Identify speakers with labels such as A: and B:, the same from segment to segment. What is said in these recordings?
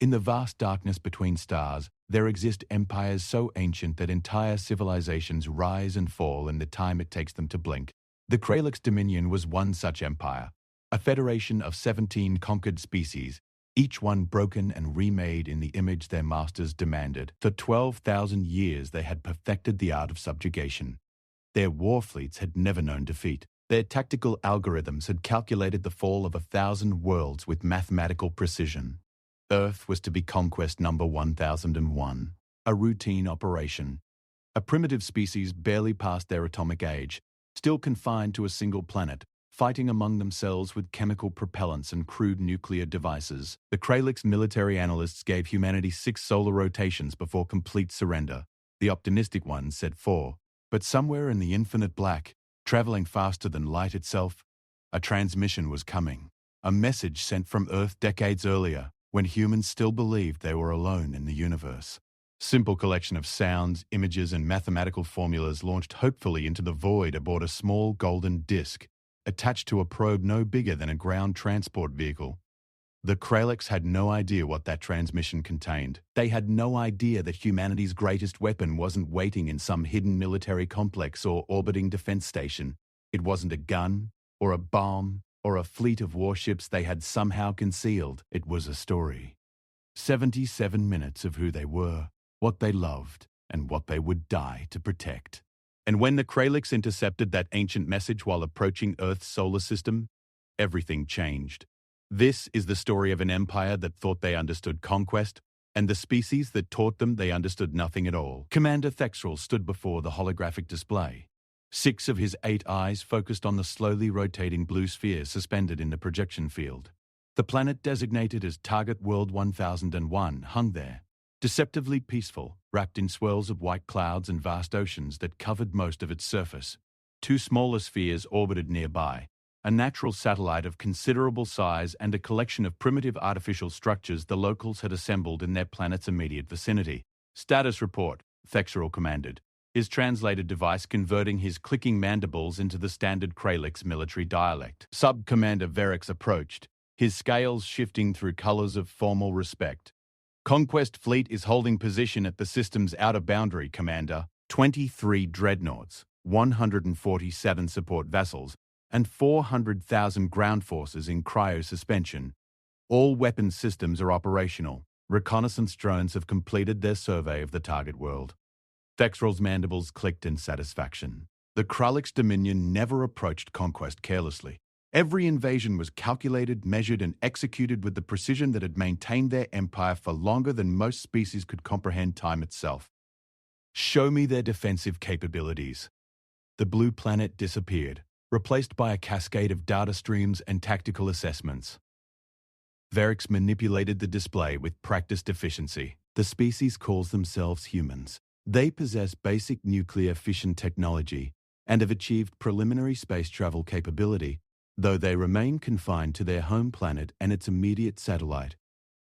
A: In the vast darkness between stars, there exist empires so ancient that entire civilizations rise and fall in the time it takes them to blink. The Kralix Dominion was one such empire, a federation of 17 conquered species, each one broken and remade in the image their masters demanded. For 12,000 years they had perfected the art of subjugation. Their war fleets had never known defeat. Their tactical algorithms had calculated the fall of 1,000 worlds with mathematical precision. Earth was to be Conquest number 1001, a routine operation. A primitive species barely past their atomic age, still confined to a single planet, fighting among themselves with chemical propellants and crude nuclear devices. The Kralix military analysts gave humanity 6 solar rotations before complete surrender. The optimistic ones said 4. But somewhere in the infinite black, traveling faster than light itself, a transmission was coming. A message sent from Earth decades earlier, when humans still believed they were alone in the universe. Simple collection of sounds, images, and mathematical formulas launched hopefully into the void aboard a small golden disc, attached to a probe no bigger than a ground transport vehicle. The Kralix had no idea what that transmission contained. They had no idea that humanity's greatest weapon wasn't waiting in some hidden military complex or orbiting defense station. It wasn't a gun, or a bomb, or a fleet of warships they had somehow concealed. It was a story. 77 minutes of who they were, what they loved, and what they would die to protect. And when the Kralix intercepted that ancient message while approaching Earth's solar system, everything changed. This is the story of an empire that thought they understood conquest, and the species that taught them they understood nothing at all. Commander Thexral stood before the holographic display. 6 of his 8 eyes focused on the slowly rotating blue sphere suspended in the projection field. The planet designated as Target World 1001 hung there, deceptively peaceful, wrapped in swirls of white clouds and vast oceans that covered most of its surface. 2 smaller spheres orbited nearby, a natural satellite of considerable size and a collection of primitive artificial structures the locals had assembled in their planet's immediate vicinity. Status report, Thexral commanded, his translated device converting his clicking mandibles into the standard Kralix military dialect. Sub-Commander Verix approached, his scales shifting through colors of formal respect. Conquest fleet is holding position at the system's outer boundary, Commander. 23 dreadnoughts, 147 support vessels, and 400,000 ground forces in cryo-suspension. All weapons systems are operational. Reconnaissance drones have completed their survey of the target world. Thexral's mandibles clicked in satisfaction. The Kralix Dominion never approached Conquest carelessly. Every invasion was calculated, measured, and executed with the precision that had maintained their empire for longer than most species could comprehend time itself. Show me their defensive capabilities. The blue planet disappeared, replaced by a cascade of data streams and tactical assessments. Verix manipulated the display with practiced efficiency. The species calls themselves humans. They possess basic nuclear fission technology and have achieved preliminary space travel capability, though they remain confined to their home planet and its immediate satellite.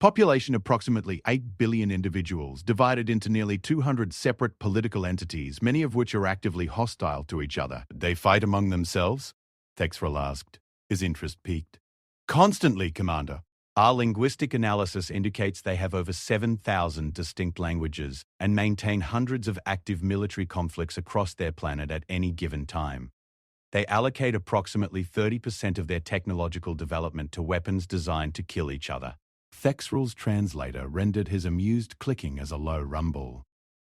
A: Population approximately 8 billion individuals, divided into nearly 200 separate political entities, many of which are actively hostile to each other. They fight among themselves? Thexral asked, his interest piqued. Constantly, Commander. Our linguistic analysis indicates they have over 7,000 distinct languages and maintain hundreds of active military conflicts across their planet at any given time. They allocate approximately 30% of their technological development to weapons designed to kill each other. Thexral's translator rendered his amused clicking as a low rumble.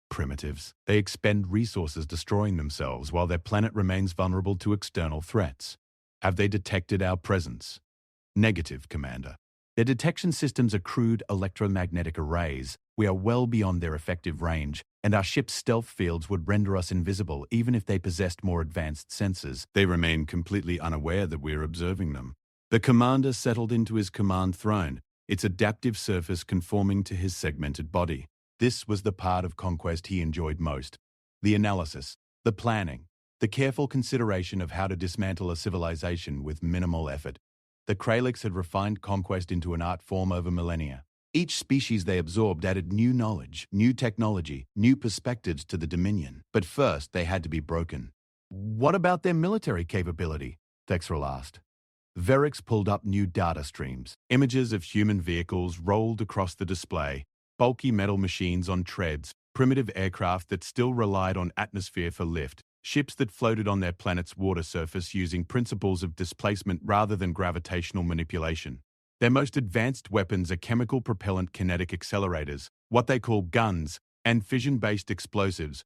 A: Primitives. They expend resources destroying themselves while their planet remains vulnerable to external threats. Have they detected our presence? Negative, Commander. Their detection systems are crude electromagnetic arrays. We are well beyond their effective range, and our ship's stealth fields would render us invisible even if they possessed more advanced sensors. They remain completely unaware that we are observing them. The commander settled into his command throne, its adaptive surface conforming to his segmented body. This was the part of Conquest he enjoyed most. The analysis, the planning, the careful consideration of how to dismantle a civilization with minimal effort. The Kralix had refined Conquest into an art form over millennia. Each species they absorbed added new knowledge, new technology, new perspectives to the Dominion. But first, they had to be broken. What about their military capability? Thexral asked. Verix pulled up new data streams. Images of human vehicles rolled across the display, bulky metal machines on treads, primitive aircraft that still relied on atmosphere for lift, ships that floated on their planet's water surface using principles of displacement rather than gravitational manipulation. Their most advanced weapons are chemical propellant kinetic accelerators, what they call guns, and fission-based explosives.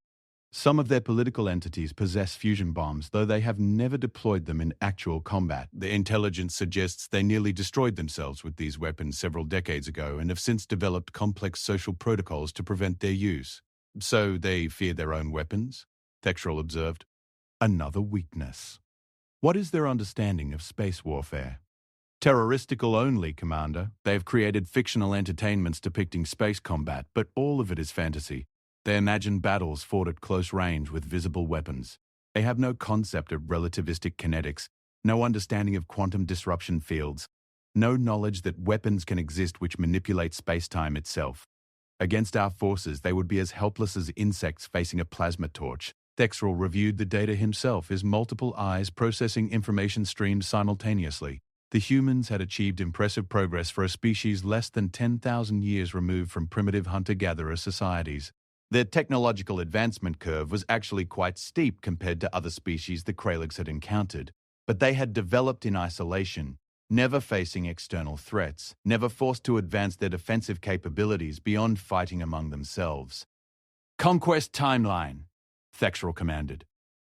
A: Some of their political entities possess fusion bombs, though they have never deployed them in actual combat. The intelligence suggests they nearly destroyed themselves with these weapons several decades ago and have since developed complex social protocols to prevent their use. So they fear their own weapons? Thexral observed. Another weakness. What is their understanding of space warfare? Terroristical only, Commander. They have created fictional entertainments depicting space combat, but all of it is fantasy. They imagine battles fought at close range with visible weapons. They have no concept of relativistic kinetics, no understanding of quantum disruption fields, no knowledge that weapons can exist which manipulate space-time itself. Against our forces, they would be as helpless as insects facing a plasma torch. Thexral reviewed the data himself, his multiple eyes processing information streams simultaneously. The humans had achieved impressive progress for a species less than 10,000 years removed from primitive hunter-gatherer societies. Their technological advancement curve was actually quite steep compared to other species the Kraliks had encountered, but they had developed in isolation, never facing external threats, never forced to advance their defensive capabilities beyond fighting among themselves. Conquest timeline, Thexral commanded.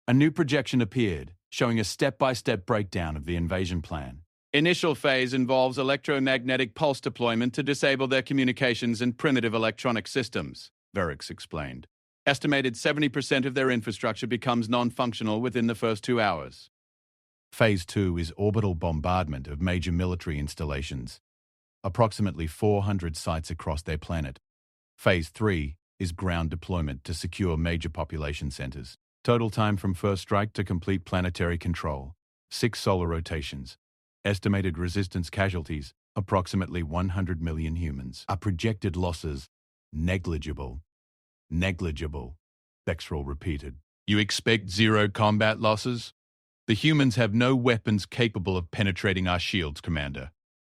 A: A new projection appeared, showing a step-by-step breakdown of the invasion plan. Initial phase involves electromagnetic pulse deployment to disable their communications and primitive electronic systems, Verix explained. Estimated 70% of their infrastructure becomes non-functional within the first 2 hours. Phase 2 is orbital bombardment of major military installations, approximately 400 sites across their planet. Phase 3 is ground deployment to secure major population centers. Total time from first strike to complete planetary control, 6 solar rotations. Estimated resistance casualties, approximately 100 million humans. Our projected losses, negligible. Negligible, Thexral repeated. You expect zero combat losses? The humans have no weapons capable of penetrating our shields, Commander.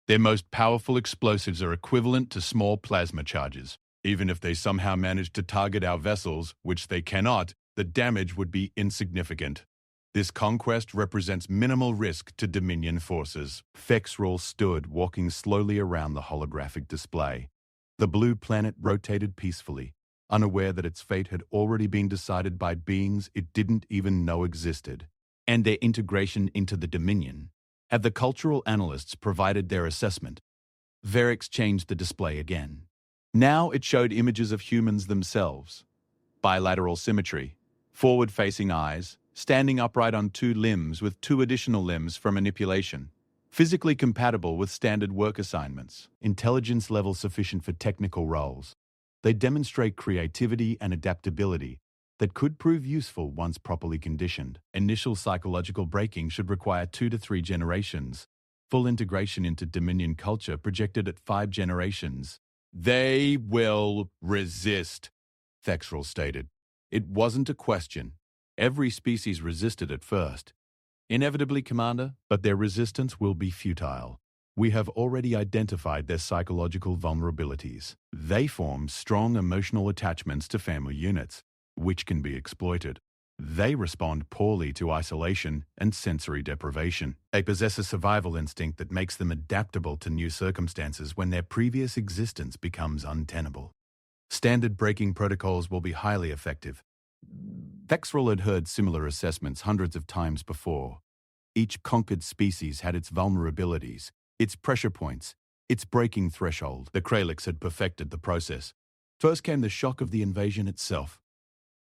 A: Their most powerful explosives are equivalent to small plasma charges. Even if they somehow manage to target our vessels, which they cannot, the damage would be insignificant. This conquest represents minimal risk to Dominion forces. Thexral stood, walking slowly around the holographic display. The blue planet rotated peacefully, unaware that its fate had already been decided by beings it didn't even know existed. And their integration into the Dominion. Had the cultural analysts provided their assessment? Verix changed the display again. Now it showed images of humans themselves. Bilateral symmetry, forward-facing eyes, standing upright on 2 limbs with 2 additional limbs for manipulation. Physically compatible with standard work assignments. Intelligence level sufficient for technical roles. They demonstrate creativity and adaptability that could prove useful once properly conditioned. Initial psychological breaking should require 2 to 3 generations. Full integration into Dominion culture projected at 5 generations. They will resist, Thexral stated. It wasn't a question. Every species resisted at first. Inevitably, Commander, but their resistance will be futile. We have already identified their psychological vulnerabilities. They form strong emotional attachments to family units, which can be exploited. They respond poorly to isolation and sensory deprivation. They possess a survival instinct that makes them adaptable to new circumstances when their previous existence becomes untenable. Standard breaking protocols will be highly effective. Thexral had heard similar assessments hundreds of times before. Each conquered species had its vulnerabilities, its pressure points, its breaking threshold. The Kraliks had perfected the process. First came the shock of the invasion itself.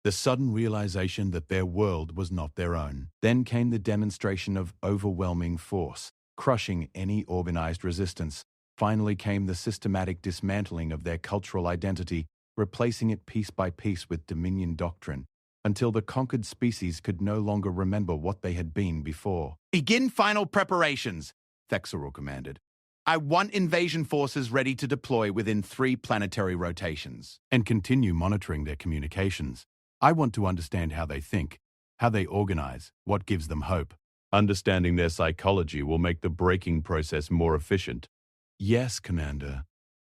A: The sudden realization that their world was not their own. Then came the demonstration of overwhelming force, crushing any organized resistance. Finally came the systematic dismantling of their cultural identity, replacing it piece by piece with Dominion doctrine, until the conquered species could no longer remember what they had been before. Begin final preparations, Thexral commanded. I want invasion forces ready to deploy within 3 planetary rotations. And continue monitoring their communications. I want to understand how they think, how they organize, what gives them hope. Understanding their psychology will make the braking process more efficient. Yes, Commander,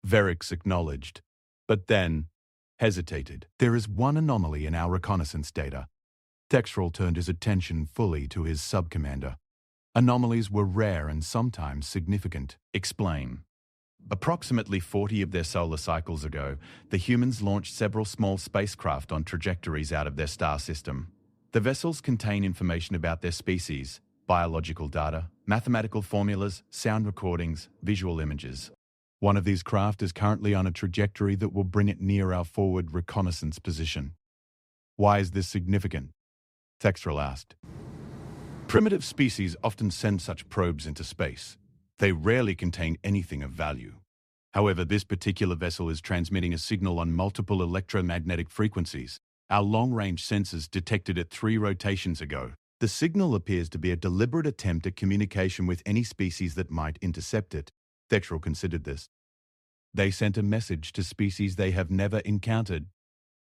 A: Verix acknowledged, but then hesitated. There is one anomaly in our reconnaissance data. Textral turned his attention fully to his sub-commander. Anomalies were rare and sometimes significant. Explain. Approximately 40 of their solar cycles ago, the humans launched several small spacecraft on trajectories out of their star system. The vessels contain information about their species, biological data, mathematical formulas, sound recordings, visual images. One of these craft is currently on a trajectory that will bring it near our forward reconnaissance position. Why is this significant? Textral asked. Primitive species often send such probes into space. They rarely contain anything of value. However, this particular vessel is transmitting a signal on multiple electromagnetic frequencies. Our long-range sensors detected it 3 rotations ago. The signal appears to be a deliberate attempt at communication with any species that might intercept it. Textral considered this. They sent a message to species they have never encountered,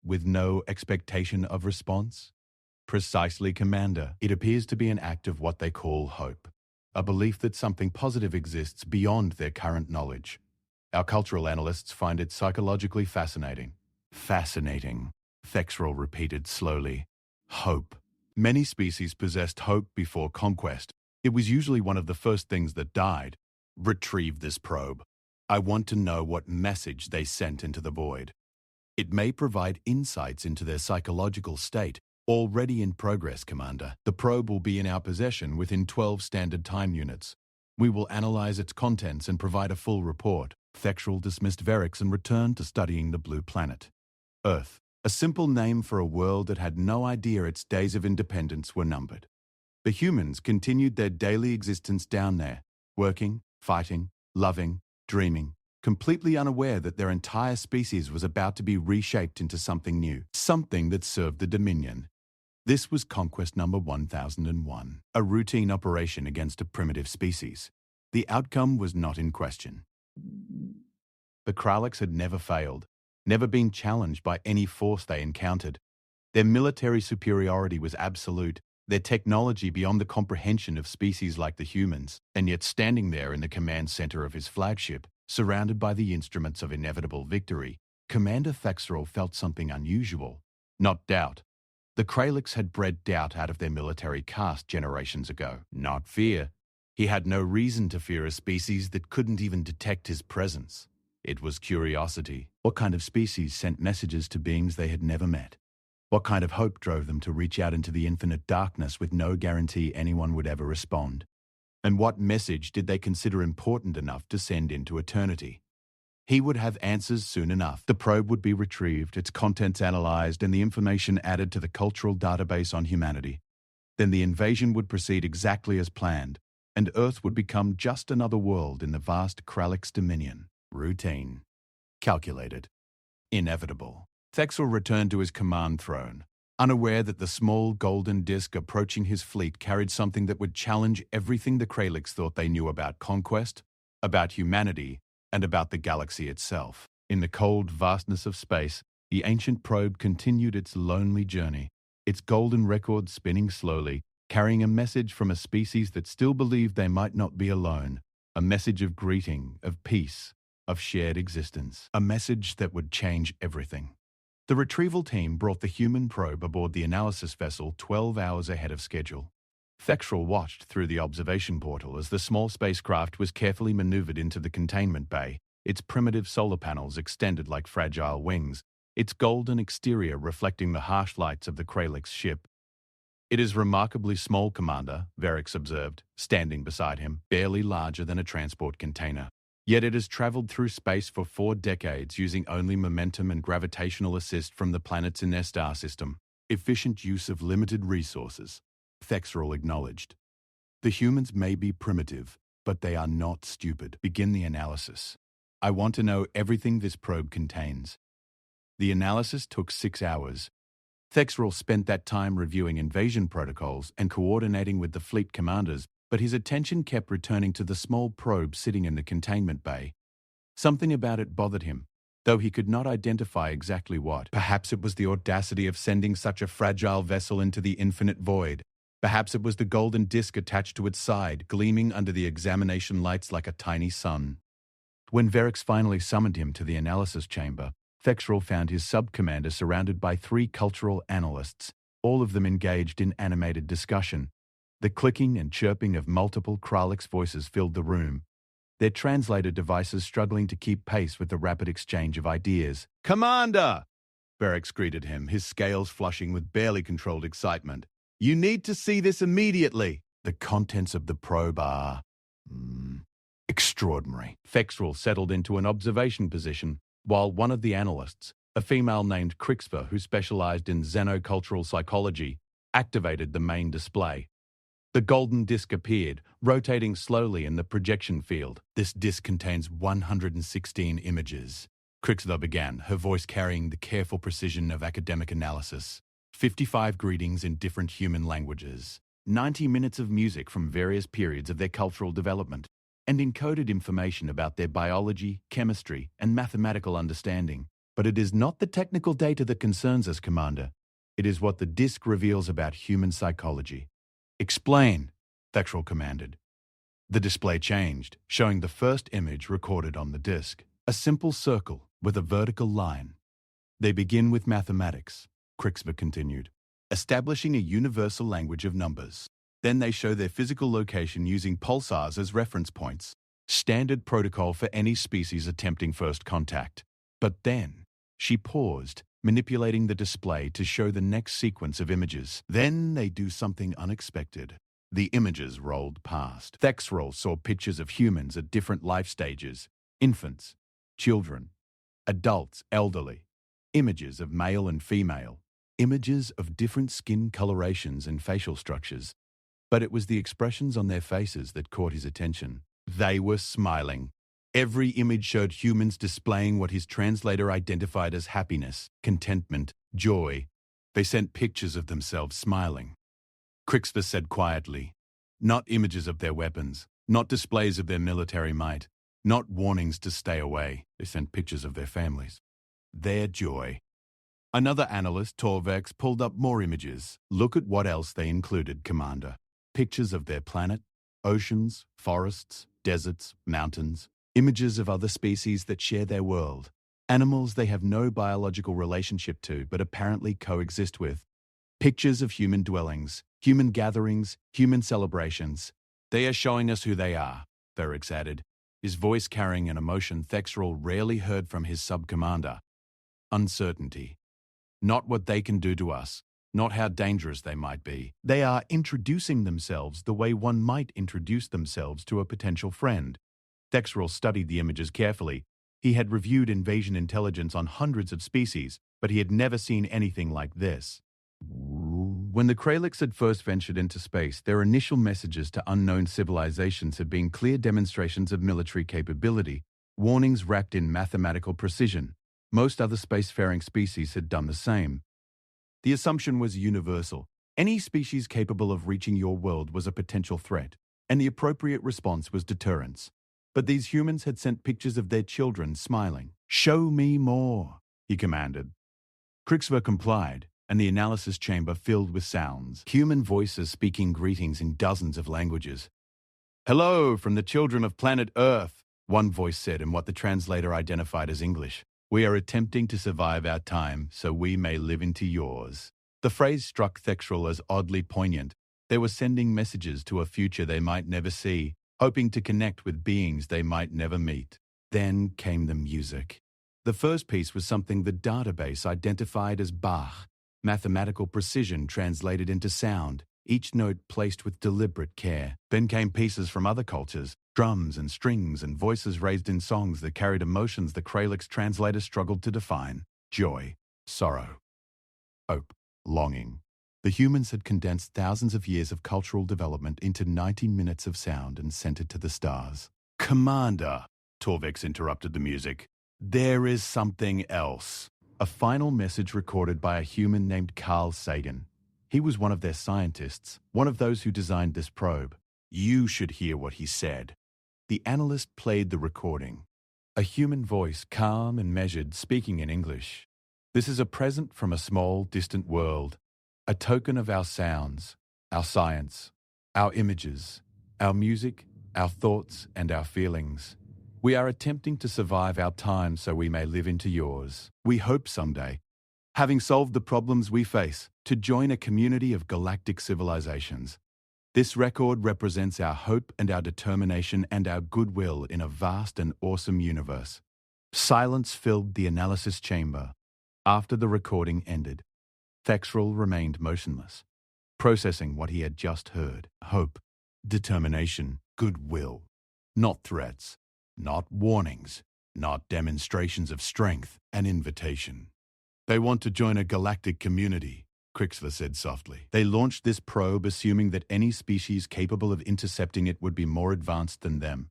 A: with no expectation of response? Precisely, Commander. It appears to be an act of what they call hope. A belief that something positive exists beyond their current knowledge. Our cultural analysts find it psychologically fascinating. Fascinating, Thexrel repeated slowly. Hope. Many species possessed hope before conquest. It was usually one of the first things that died. Retrieve this probe. I want to know what message they sent into the void. It may provide insights into their psychological state. Already in progress, Commander. The probe will be in our possession within 12 standard time units. We will analyze its contents and provide a full report. Thexrel dismissed Verix and returned to studying the blue planet. Earth. A simple name for a world that had no idea its days of independence were numbered. The humans continued their daily existence down there, working, fighting, loving, dreaming, completely unaware that their entire species was about to be reshaped into something new, something that served the Dominion. This was Conquest number 1001, a routine operation against a primitive species. The outcome was not in question. The Kralliks had never failed, never been challenged by any force they encountered. Their military superiority was absolute, their technology beyond the comprehension of species like the humans, and yet standing there in the command center of his flagship, surrounded by the instruments of inevitable victory, Commander Thexrel felt something unusual, not doubt. The Kralliks had bred doubt out of their military caste generations ago, not fear. He had no reason to fear a species that couldn't even detect his presence. It was curiosity. What kind of species sent messages to beings they had never met? What kind of hope drove them to reach out into the infinite darkness with no guarantee anyone would ever respond? And what message did they consider important enough to send into eternity? He would have answers soon enough. The probe would be retrieved, its contents analyzed, and the information added to the cultural database on humanity. Then the invasion would proceed exactly as planned, and Earth would become just another world in the vast Kralliks dominion. Routine. Calculated. Inevitable. Thexel returned to his command throne, unaware that the small golden disk approaching his fleet carried something that would challenge everything the Kralliks thought they knew about Conquest, about humanity, and about the galaxy itself. In the cold vastness of space, the ancient probe continued its lonely journey, its golden record spinning slowly, carrying a message from a species that still believed they might not be alone, a message of greeting, of peace, of shared existence, a message that would change everything. The retrieval team brought the human probe aboard the analysis vessel 12 hours ahead of schedule. Thexrel watched through the observation portal as the small spacecraft was carefully maneuvered into the containment bay, its primitive solar panels extended like fragile wings, its golden exterior reflecting the harsh lights of the Kralliks ship. It is remarkably small, Commander, Verix observed, standing beside him, barely larger than a transport container. Yet it has traveled through space for 4 decades using only momentum and gravitational assist from the planets in their star system. Efficient use of limited resources. Thexrel acknowledged. The humans may be primitive, but they are not stupid. Begin the analysis. I want to know everything this probe contains. The analysis took 6 hours. Thexrel spent that time reviewing invasion protocols and coordinating with the fleet commanders, but his attention kept returning to the small probe sitting in the containment bay. Something about it bothered him, though he could not identify exactly what. Perhaps it was the audacity of sending such a fragile vessel into the infinite void. Perhaps it was the golden disc attached to its side, gleaming under the examination lights like a tiny sun. When Verix finally summoned him to the analysis chamber, Thexrel found his sub-commander surrounded by 3 cultural analysts, all of them engaged in animated discussion. The clicking and chirping of multiple Kralix voices filled the room, their translator devices struggling to keep pace with the rapid exchange of ideas. "Commander!" Verix greeted him, his scales flushing with barely controlled excitement. "You need to see this immediately." The contents of the probe are extraordinary. Thexrel settled into an observation position, while one of the analysts, a female named Crixva who specialized in xenocultural psychology, activated the main display. The golden disc appeared, rotating slowly in the projection field. "This disc contains 116 images," Crixva began, her voice carrying the careful precision of academic analysis. 55 greetings in different human languages, 90 minutes of music from various periods of their cultural development, and encoded information about their biology, chemistry, and mathematical understanding. But it is not the technical data that concerns us, Commander. It is what the disc reveals about human psychology. "Explain," Thexrel commanded. The display changed, showing the first image recorded on the disc, a simple circle with a vertical line. "They begin with mathematics," Crixva continued, "establishing a universal language of numbers. Then they show their physical location using pulsars as reference points, standard protocol for any species attempting first contact. But then," she paused, manipulating the display to show the next sequence of images. "Then they do something unexpected." The images rolled past. Thexrel saw pictures of humans at different life stages: infants, children, adults, elderly, images of male and female, images of different skin colorations and facial structures. But it was the expressions on their faces that caught his attention. They were smiling. Every image showed humans displaying what his translator identified as happiness, contentment, joy. They sent pictures of themselves smiling. Crixva said quietly, "Not images of their weapons, not displays of their military might, not warnings to stay away. They sent pictures of their families. Their joy." Another analyst, Torvex, pulled up more images. "Look at what else they included, Commander. Pictures of their planet, oceans, forests, deserts, mountains. Images of other species that share their world. Animals they have no biological relationship to but apparently coexist with. Pictures of human dwellings, human gatherings, human celebrations. They are showing us who they are," Verix added, his voice carrying an emotion Thexrel rarely heard from his sub-commander. "Uncertainty. Not what they can do to us, not how dangerous they might be. They are introducing themselves the way one might introduce themselves to a potential friend." Thexrel studied the images carefully. He had reviewed invasion intelligence on hundreds of species, but he had never seen anything like this. When the Kralix had first ventured into space, their initial messages to unknown civilizations had been clear demonstrations of military capability, warnings wrapped in mathematical precision. Most other spacefaring species had done the same. The assumption was universal. Any species capable of reaching your world was a potential threat, and the appropriate response was deterrence. But these humans had sent pictures of their children smiling. "Show me more," he commanded. Crixva complied, and the analysis chamber filled with sounds. Human voices speaking greetings in dozens of languages. "Hello from the children of planet Earth," one voice said in what the translator identified as English. "We are attempting to survive our time so we may live into yours." The phrase struck Thexrel as oddly poignant. They were sending messages to a future they might never see, hoping to connect with beings they might never meet. Then came the music. The first piece was something the database identified as Bach, mathematical precision translated into sound, each note placed with deliberate care. Then came pieces from other cultures, drums and strings and voices raised in songs that carried emotions the Kralix translator struggled to define: joy, sorrow, hope, longing. The humans had condensed thousands of years of cultural development into 90 minutes of sound and sent it to the stars. "Commander," Torvex interrupted the music, "there is something else." A final message recorded by a human named Carl Sagan. He was one of their scientists, one of those who designed this probe. "You should hear what he said." The analyst played the recording. A human voice, calm and measured, speaking in English. "This is a present from a small, distant world. A token of our sounds. our science, our images, our music, our thoughts, and our feelings. We are attempting to survive our time so we may live into yours. We hope someday, having solved the problems we face, to join a community of galactic civilizations. This record represents our hope and our determination and our goodwill in a vast and awesome universe. Silence filled the analysis chamber. After the recording ended, Thexrel remained motionless, processing what he had just heard. Hope, determination, goodwill. Not threats, not warnings, not demonstrations of strength, an invitation. They want to join a galactic community, Crixler said softly. They launched this probe assuming that any species capable of intercepting it would be more advanced than them.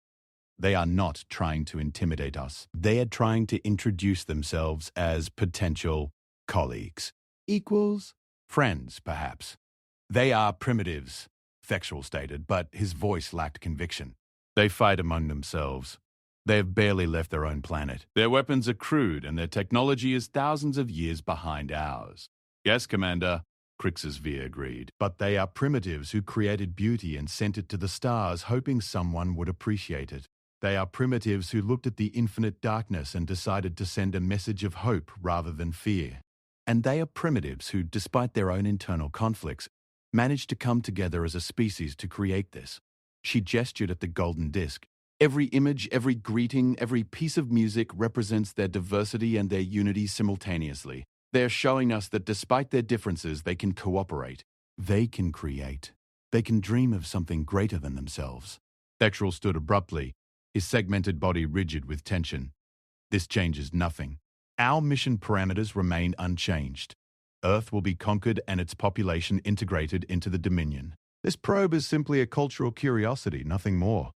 A: They are not trying to intimidate us. They are trying to introduce themselves as potential colleagues. Equals? Friends, perhaps. They are primitives, Thexrel stated, but his voice lacked conviction. They fight among themselves. They have barely left their own planet. Their weapons are crude and their technology is thousands of years behind ours. Yes, Commander, Crix's V agreed. But they are primitives who created beauty and sent it to the stars, hoping someone would appreciate it. They are primitives who looked at the infinite darkness and decided to send a message of hope rather than fear. And they are primitives who, despite their own internal conflicts, managed to come together as a species to create this. She gestured at the golden disc. Every image, every greeting, every piece of music represents their diversity and their unity simultaneously. They are showing us that despite their differences, they can cooperate. They can create. They can dream of something greater than themselves. Thexrel stood abruptly, his segmented body rigid with tension. This changes nothing. Our mission parameters remain unchanged. Earth will be conquered and its population integrated into the Dominion. This probe is simply a cultural curiosity, nothing more.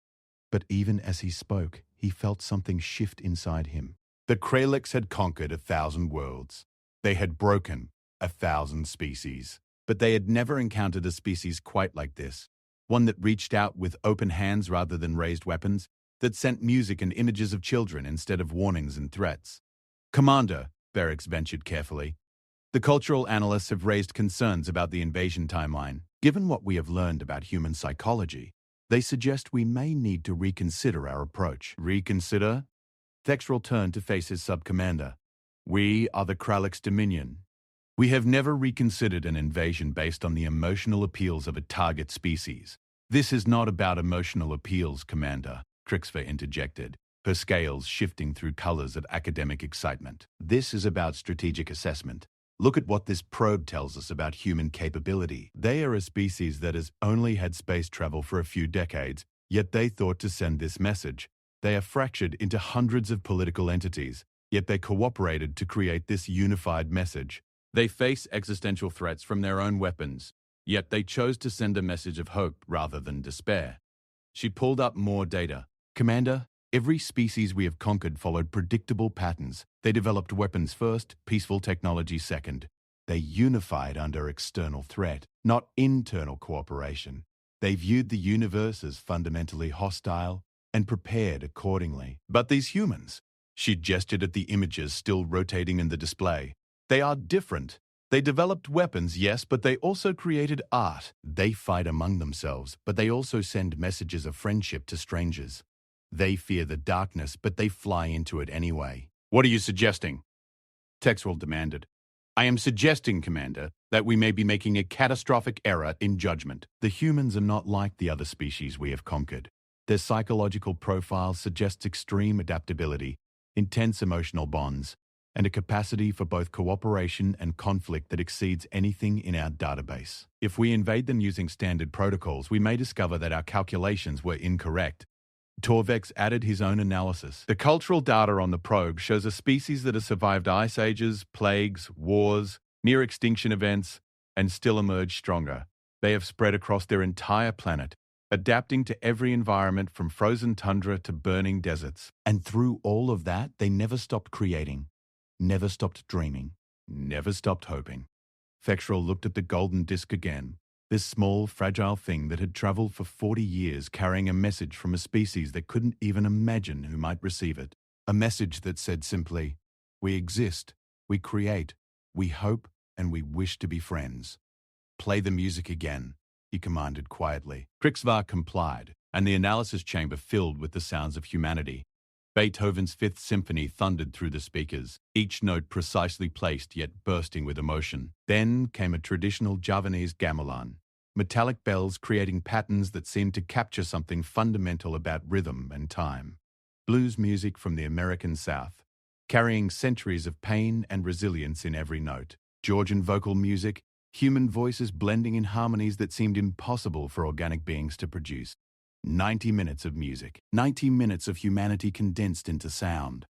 A: But even as he spoke, he felt something shift inside him. The Kralix had conquered 1,000 worlds. They had broken 1,000 species. But they had never encountered a species quite like this. One that reached out with open hands rather than raised weapons, that sent music and images of children instead of warnings and threats. Commander, Berix ventured carefully, the cultural analysts have raised concerns about the invasion timeline. Given what we have learned about human psychology, they suggest we may need to reconsider our approach. Reconsider? Thexrel turned to face his sub-commander. We are the Kralix Dominion. We have never reconsidered an invasion based on the emotional appeals of a target species. This is not about emotional appeals, Commander, Crixver interjected, her scales shifting through colors of academic excitement. This is about strategic assessment. Look at what this probe tells us about human capability. They are a species that has only had space travel for a few decades, yet they thought to send this message. They are fractured into hundreds of political entities, yet they cooperated to create this unified message. They face existential threats from their own weapons, yet they chose to send a message of hope rather than despair. She pulled up more data. Commander, every species we have conquered followed predictable patterns. They developed weapons first, peaceful technology second. They unified under external threat, not internal cooperation. They viewed the universe as fundamentally hostile and prepared accordingly. But these humans, she gestured at the images still rotating in the display. They are different. They developed weapons, yes, but they also created art. They fight among themselves, but they also send messages of friendship to strangers. They fear the darkness, but they fly into it anyway. What are you suggesting? Thexrel demanded. I am suggesting, Commander, that we may be making a catastrophic error in judgment. The humans are not like the other species we have conquered. Their psychological profile suggests extreme adaptability, intense emotional bonds, and a capacity for both cooperation and conflict that exceeds anything in our database. If we invade them using standard protocols, we may discover that our calculations were incorrect. Torvex added his own analysis. The cultural data on the probe shows a species that has survived ice ages, plagues, wars, near-extinction events, and still emerged stronger. They have spread across their entire planet, adapting to every environment from frozen tundra to burning deserts. And through all of that, they never stopped creating, never stopped dreaming, never stopped hoping. Thexrel looked at the golden disc again. This small, fragile thing that had traveled for 40 years carrying a message from a species that couldn't even imagine who might receive it. A message that said simply, we exist, we create, we hope, and we wish to be friends. Play the music again. he commanded quietly. Krixvar complied, and the analysis chamber filled with the sounds of humanity. Beethoven's Fifth Symphony thundered through the speakers, each note precisely placed yet bursting with emotion. Then came a traditional Javanese gamelan, metallic bells creating patterns that seemed to capture something fundamental about rhythm and time. Blues music from the American South, carrying centuries of pain and resilience in every note. Georgian vocal music, human voices blending in harmonies that seemed impossible for organic beings to produce. 90 minutes of music, 90 minutes of humanity condensed into sound.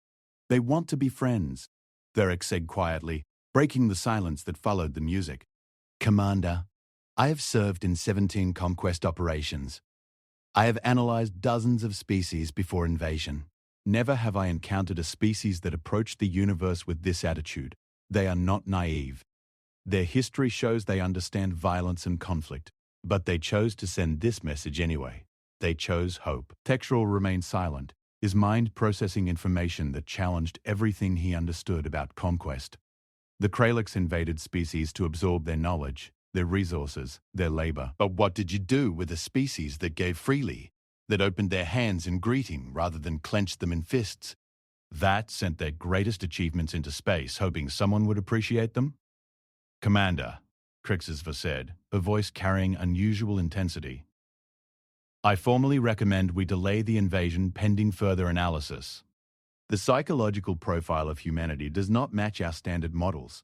A: They want to be friends, Theric said quietly, breaking the silence that followed the music. Commander, I have served in 17 conquest operations. I have analyzed dozens of species before invasion. Never have I encountered a species that approached the universe with this attitude. They are not naive. Their history shows they understand violence and conflict, but they chose to send this message anyway. They chose hope. Textual remained silent, his mind processing information that challenged everything he understood about conquest. The Kralix invaded species to absorb their knowledge, their resources, their labor. But what did you do with a species that gave freely, that opened their hands in greeting rather than clenched them in fists? That sent their greatest achievements into space, hoping someone would appreciate them? Commander, Krixvar said, her voice carrying unusual intensity. I formally recommend we delay the invasion pending further analysis. The psychological profile of humanity does not match our standard models.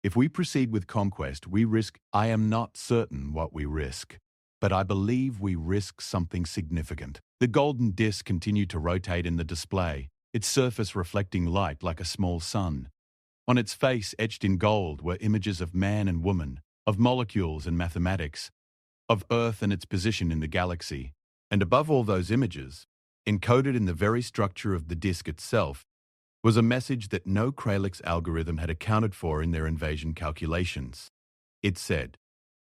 A: If we proceed with conquest, we risk— I am not certain what we risk, but I believe we risk something significant. The golden disk continued to rotate in the display, its surface reflecting light like a small sun. On its face, etched in gold, were images of man and woman, of molecules and mathematics, of Earth and its position in the galaxy. And above all those images, encoded in the very structure of the disk itself, was a message that no Kralix algorithm had accounted for in their invasion calculations. It said,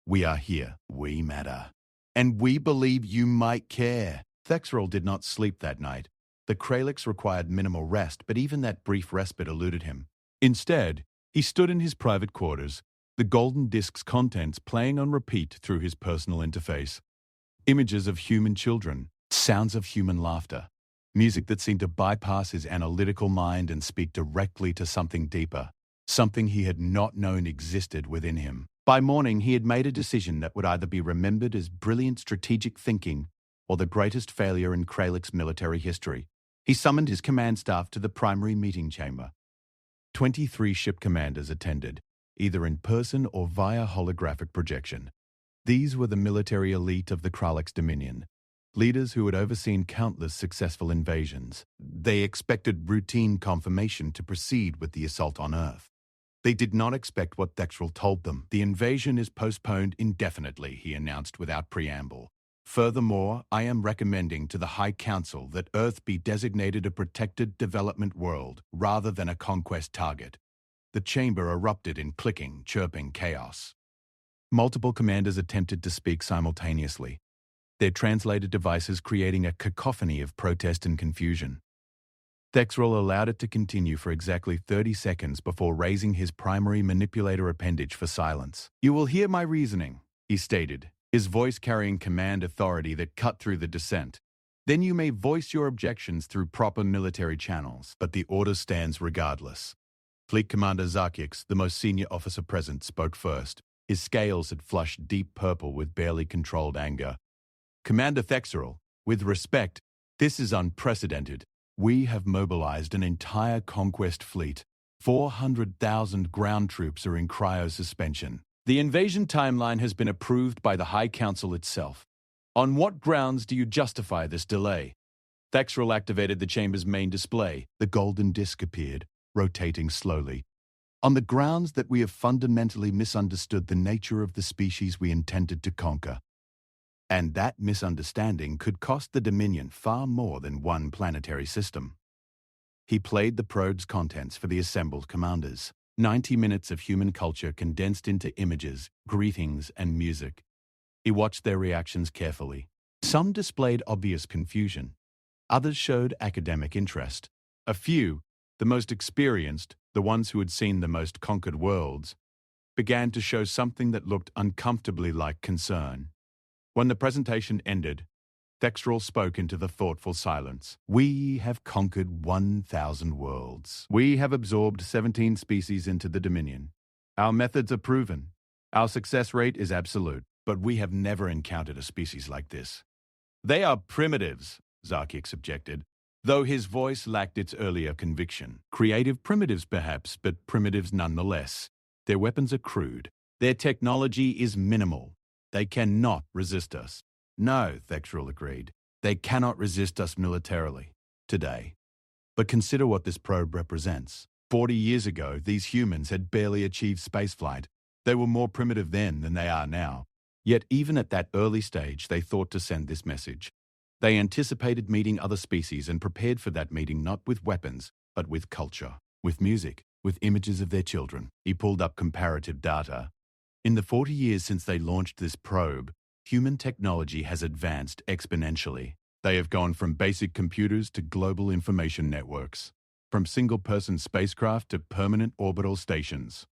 A: "We are here, we matter, and we believe you might care." Thexrel did not sleep that night. The Kralix required minimal rest, but even that brief respite eluded him. Instead, he stood in his private quarters, the golden disk's contents playing on repeat through his personal interface. Images of human children, sounds of human laughter, music that seemed to bypass his analytical mind and speak directly to something deeper, something he had not known existed within him. By morning, he had made a decision that would either be remembered as brilliant strategic thinking or the greatest failure in Kralix military history. He summoned his command staff to the primary meeting chamber. 23 ship commanders attended, either in person or via holographic projection. These were the military elite of the Kralix Dominion, leaders who had overseen countless successful invasions. They expected routine confirmation to proceed with the assault on Earth. They did not expect what Thexrel told them. The invasion is postponed indefinitely, he announced without preamble. Furthermore, I am recommending to the High Council that Earth be designated a protected development world rather than a conquest target. The chamber erupted in clicking, chirping chaos. Multiple commanders attempted to speak simultaneously, their translator devices creating a cacophony of protest and confusion. Thexrel allowed it to continue for exactly 30 seconds before raising his primary manipulator appendage for silence. "You will hear my reasoning," he stated, his voice carrying command authority that cut through the dissent. "Then you may voice your objections through proper military channels, but the order stands regardless." Fleet Commander Zarkix, the most senior officer present, spoke first. His scales had flushed deep purple with barely controlled anger. "Commander Thexrel, with respect, this is unprecedented. We have mobilized an entire conquest fleet. 400,000 ground troops are in cryo-suspension. The invasion timeline has been approved by the High Council itself. On what grounds do you justify this delay?" Thexrel activated the chamber's main display. The golden disk appeared, rotating slowly. "On the grounds that we have fundamentally misunderstood the nature of the species we intended to conquer. And that misunderstanding could cost the Dominion far more than one planetary system." He played the probe's contents for the assembled commanders. 90 minutes of human culture condensed into images, greetings, and music. He watched their reactions carefully. Some displayed obvious confusion. Others showed academic interest. A few, the most experienced, the ones who had seen the most conquered worlds, began to show something that looked uncomfortably like concern. When the presentation ended, Thexral spoke into the thoughtful silence. We have conquered 1,000 worlds. We have absorbed 17 species into the Dominion. Our methods are proven. Our success rate is absolute, but we have never encountered a species like this. They are primitives, Zarkix objected, though his voice lacked its earlier conviction. Creative primitives, perhaps, but primitives nonetheless. Their weapons are crude. Their technology is minimal. They cannot resist us. No, Thexral agreed. They cannot resist us militarily, today. But consider what this probe represents. 40 years ago, these humans had barely achieved spaceflight. They were more primitive then than they are now. Yet even at that early stage, they thought to send this message. They anticipated meeting other species and prepared for that meeting not with weapons, but with culture, with music, with images of their children. He pulled up comparative data. In the 40 years since they launched this probe, human technology has advanced exponentially. They have gone from basic computers to global information networks, from single-person spacecraft to permanent orbital stations,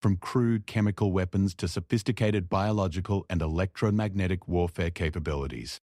A: from crude chemical weapons to sophisticated biological and electromagnetic warfare capabilities.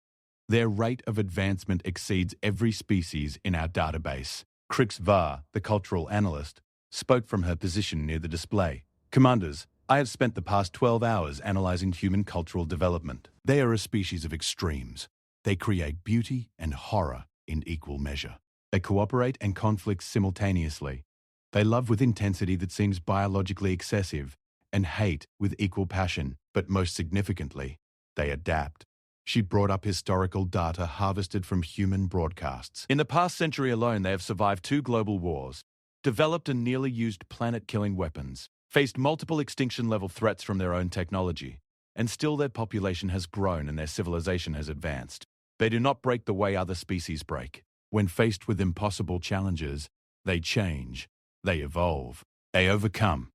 A: Their rate of advancement exceeds every species in our database. Krix Var, the cultural analyst, spoke from her position near the display. Commanders, I have spent the past 12 hours analyzing human cultural development. They are a species of extremes. They create beauty and horror in equal measure. They cooperate and conflict simultaneously. They love with intensity that seems biologically excessive and hate with equal passion, but most significantly, they adapt. She brought up historical data harvested from human broadcasts. In the past century alone, they have survived 2 global wars, developed and nearly used planet-killing weapons, faced multiple extinction-level threats from their own technology, and still their population has grown and their civilization has advanced. They do not break the way other species break. When faced with impossible challenges, they change, they evolve, they overcome.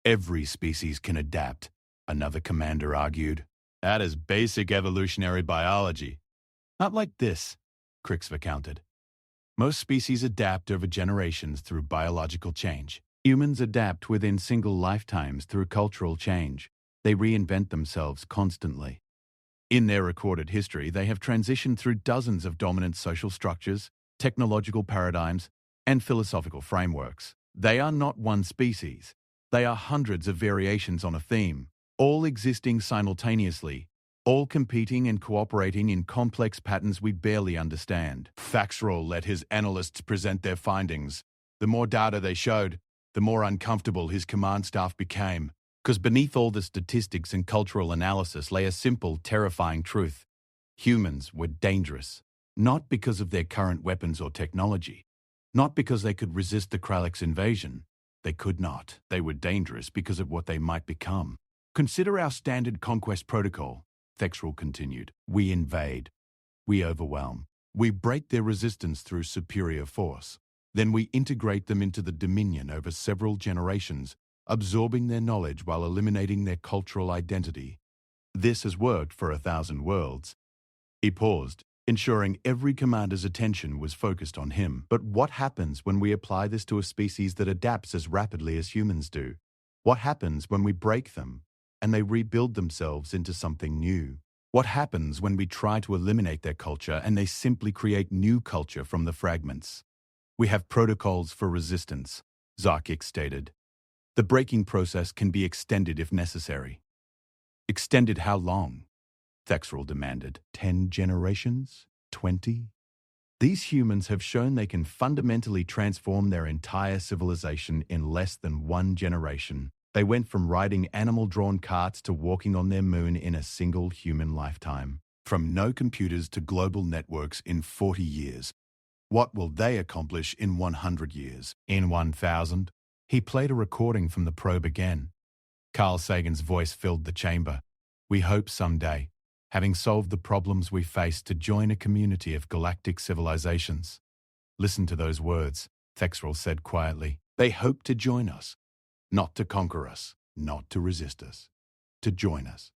A: Every species can adapt, another commander argued. That is basic evolutionary biology. Not like this, Krixva countered. Most species adapt over generations through biological change. Humans adapt within single lifetimes through cultural change. They reinvent themselves constantly. In their recorded history, they have transitioned through dozens of dominant social structures, technological paradigms, and philosophical frameworks. They are not one species. They are hundreds of variations on a theme, all existing simultaneously, all competing and cooperating in complex patterns we barely understand. Faxroll let his analysts present their findings. The more data they showed, the more uncomfortable his command staff became, because beneath all the statistics and cultural analysis lay a simple, terrifying truth. Humans were dangerous, not because of their current weapons or technology, not because they could resist the Krallick's invasion. They could not. They were dangerous because of what they might become. Consider our standard conquest protocol, Thexral continued. We invade. We overwhelm. We break their resistance through superior force. Then we integrate them into the Dominion over several generations, absorbing their knowledge while eliminating their cultural identity. This has worked for 1,000 worlds. He paused, ensuring every commander's attention was focused on him. But what happens when we apply this to a species that adapts as rapidly as humans do? What happens when we break them and they rebuild themselves into something new? What happens when we try to eliminate their culture and they simply create new culture from the fragments? We have protocols for resistance, Zarkix stated. The breaking process can be extended if necessary. Extended how long? Thexral demanded. 10 generations? 20? These humans have shown they can fundamentally transform their entire civilization in less than 1 generation. They went from riding animal-drawn carts to walking on their moon in a single human lifetime. From no computers to global networks in 40 years. What will they accomplish in 100 years? In 1,000? He played a recording from the probe again. Carl Sagan's voice filled the chamber. We hope someday, having solved the problems we face, to join a community of galactic civilizations. Listen to those words, Thexral said quietly. They hope to join us. Not to conquer us, not to resist us. To join us.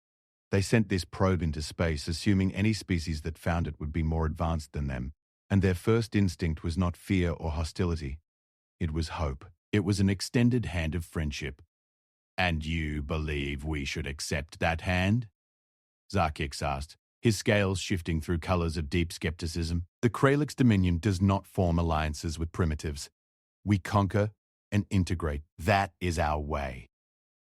A: They sent this probe into space assuming any species that found it would be more advanced than them, and their first instinct was not fear or hostility. It was hope. It was an extended hand of friendship. And you believe we should accept that hand? Zarkix asked. his scales shifting through colors of deep skepticism. The Kralix Dominion does not form alliances with primitives. We conquer and integrate. That is our way.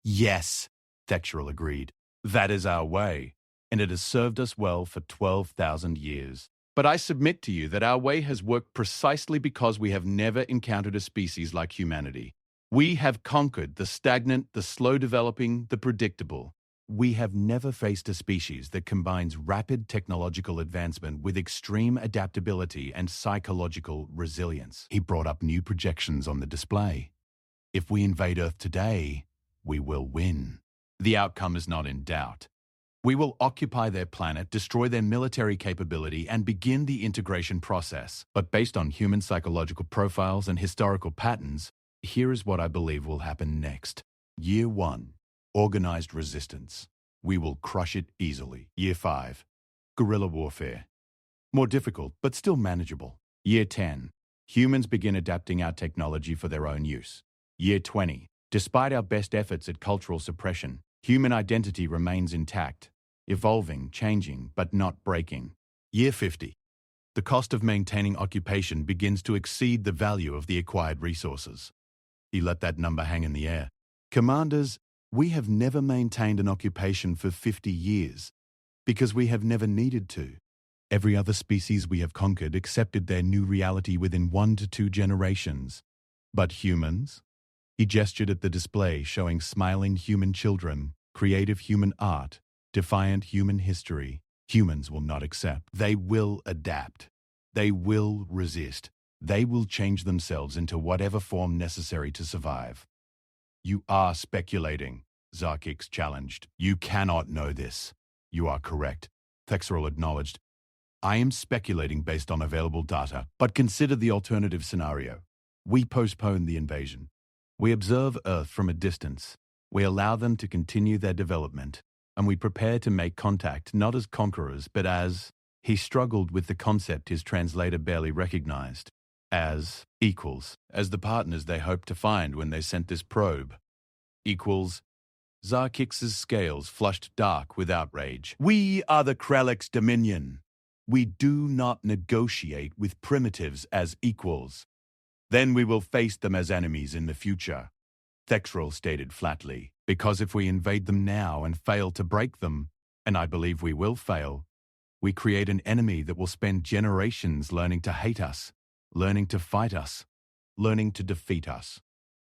A: Yes, Thexral agreed. That is our way, and it has served us well for 12,000 years. But I submit to you that our way has worked precisely because we have never encountered a species like humanity. We have conquered the stagnant, the slow-developing, the predictable. We have never faced a species that combines rapid technological advancement with extreme adaptability and psychological resilience. He brought up new projections on the display. If we invade Earth today, we will win. The outcome is not in doubt. We will occupy their planet, destroy their military capability, and begin the integration process. But based on human psychological profiles and historical patterns, here is what I believe will happen next. Year 1. Organized resistance. We will crush it easily. Year 5. Guerrilla warfare. More difficult, but still manageable. Year 10. Humans begin adapting our technology for their own use. Year 20. Despite our best efforts at cultural suppression, human identity remains intact, evolving, changing, but not breaking. Year 50. The cost of maintaining occupation begins to exceed the value of the acquired resources. He let that number hang in the air. Commanders, we have never maintained an occupation for 50 years because we have never needed to. Every other species we have conquered accepted their new reality within 1 to 2 generations. But humans? He gestured at the display showing smiling human children, creative human art, defiant human history. Humans will not accept. They will adapt. They will resist. They will change themselves into whatever form necessary to survive. You are speculating, Zarkix challenged. You cannot know this. You are correct, Thexral acknowledged. I am speculating based on available data, but consider the alternative scenario. We postpone the invasion. We observe Earth from a distance. We allow them to continue their development, and we prepare to make contact not as conquerors, but as— he struggled with the concept his translator barely recognized. As equals, as the partners they hoped to find when they sent this probe. Equals. Zarkix's scales flushed dark with outrage. We are the Kralix Dominion. We do not negotiate with primitives as equals. Then we will face them as enemies in the future, Thexral stated flatly, because if we invade them now and fail to break them, and I believe we will fail, we create an enemy that will spend generations learning to hate us, learning to fight us, learning to defeat us.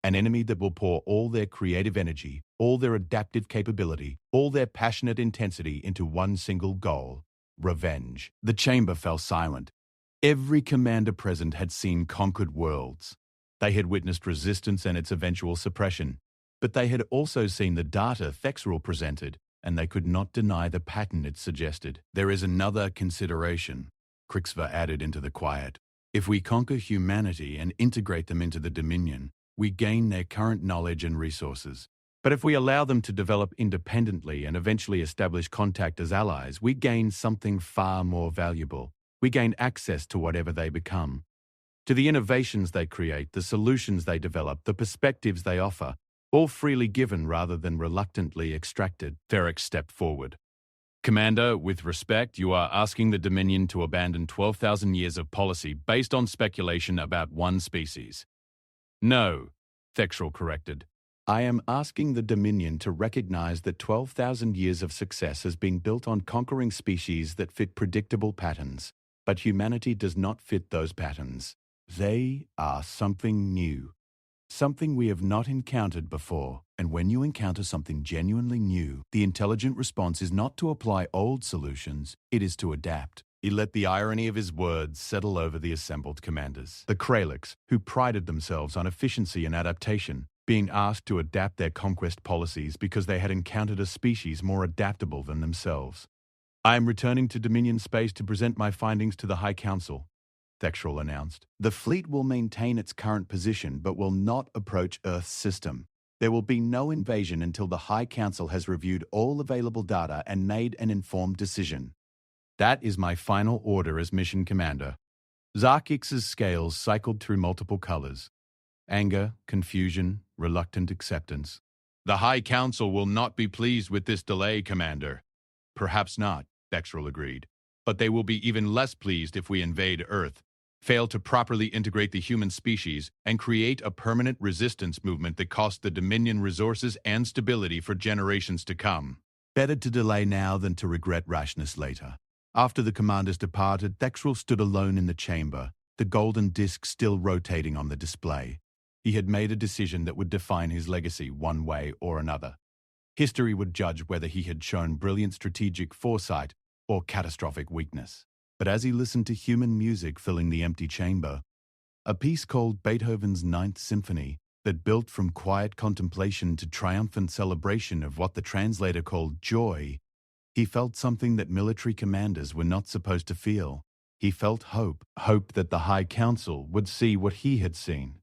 A: An enemy that will pour all their creative energy, all their adaptive capability, all their passionate intensity into one single goal: revenge. The chamber fell silent. Every commander present had seen conquered worlds. They had witnessed resistance and its eventual suppression, but they had also seen the data Thexral presented, and they could not deny the pattern it suggested. There is another consideration, Krixva added into the quiet. If we conquer humanity and integrate them into the Dominion, we gain their current knowledge and resources. But if we allow them to develop independently and eventually establish contact as allies, we gain something far more valuable. We gain access to whatever they become, to the innovations they create, the solutions they develop, the perspectives they offer, all freely given rather than reluctantly extracted. Ferrex stepped forward. Commander, with respect, you are asking the Dominion to abandon 12,000 years of policy based on speculation about one species. No, Thexral corrected. I am asking the Dominion to recognize that 12,000 years of success has been built on conquering species that fit predictable patterns. But humanity does not fit those patterns. They are something new, something we have not encountered before. And when you encounter something genuinely new, the intelligent response is not to apply old solutions, it is to adapt. He let the irony of his words settle over the assembled commanders. The Kralix, who prided themselves on efficiency and adaptation, being asked to adapt their conquest policies because they had encountered a species more adaptable than themselves. I am returning to Dominion space to present my findings to the High Council, Thexral announced. The fleet will maintain its current position but will not approach Earth's system. There will be no invasion until the High Council has reviewed all available data and made an informed decision. That is my final order as mission commander. Zarkix's scales cycled through multiple colors. Anger, confusion, reluctant acceptance. The High Council will not be pleased with this delay, Commander. Perhaps not. Bexrel agreed. But they will be even less pleased if we invade Earth, fail to properly integrate the human species, and create a permanent resistance movement that costs the Dominion resources and stability for generations to come. Better to delay now than to regret rashness later. After the commanders departed, Bexrel stood alone in the chamber, the golden disc still rotating on the display. He had made a decision that would define his legacy one way or another. History would judge whether he had shown brilliant strategic foresight or catastrophic weakness. But as he listened to human music filling the empty chamber, a piece called Beethoven's Ninth Symphony that built from quiet contemplation to triumphant celebration of what the translator called joy, he felt something that military commanders were not supposed to feel. He felt hope that the High Council would see what he had seen,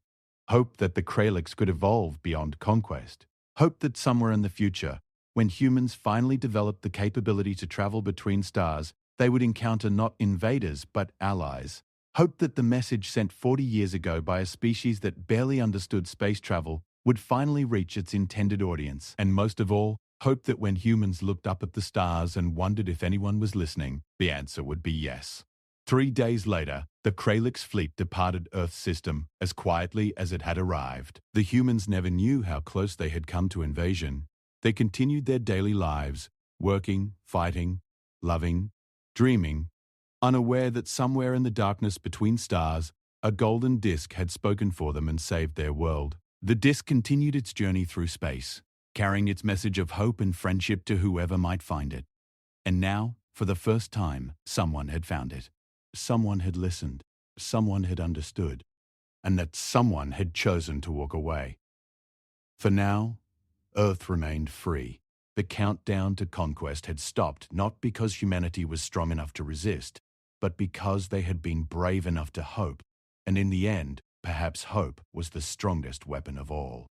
A: hope that the Kralix could evolve beyond conquest, hope that somewhere in the future, when humans finally developed the capability to travel between stars, they would encounter not invaders but allies. Hope that the message sent 40 years ago by a species that barely understood space travel would finally reach its intended audience. And most of all, hope that when humans looked up at the stars and wondered if anyone was listening, the answer would be yes. 3 days later, the Kralix fleet departed Earth's system as quietly as it had arrived. The humans never knew how close they had come to invasion. They continued their daily lives, working, fighting, loving, dreaming, unaware that somewhere in the darkness between stars, a golden disk had spoken for them and saved their world. The disk continued its journey through space, carrying its message of hope and friendship to whoever might find it. And now, for the first time, someone had found it. Someone had listened, someone had understood, and that someone had chosen to walk away. For now, Earth remained free. The countdown to conquest had stopped not because humanity was strong enough to resist, but because they had been brave enough to hope, and in the end, perhaps hope was the strongest weapon of all.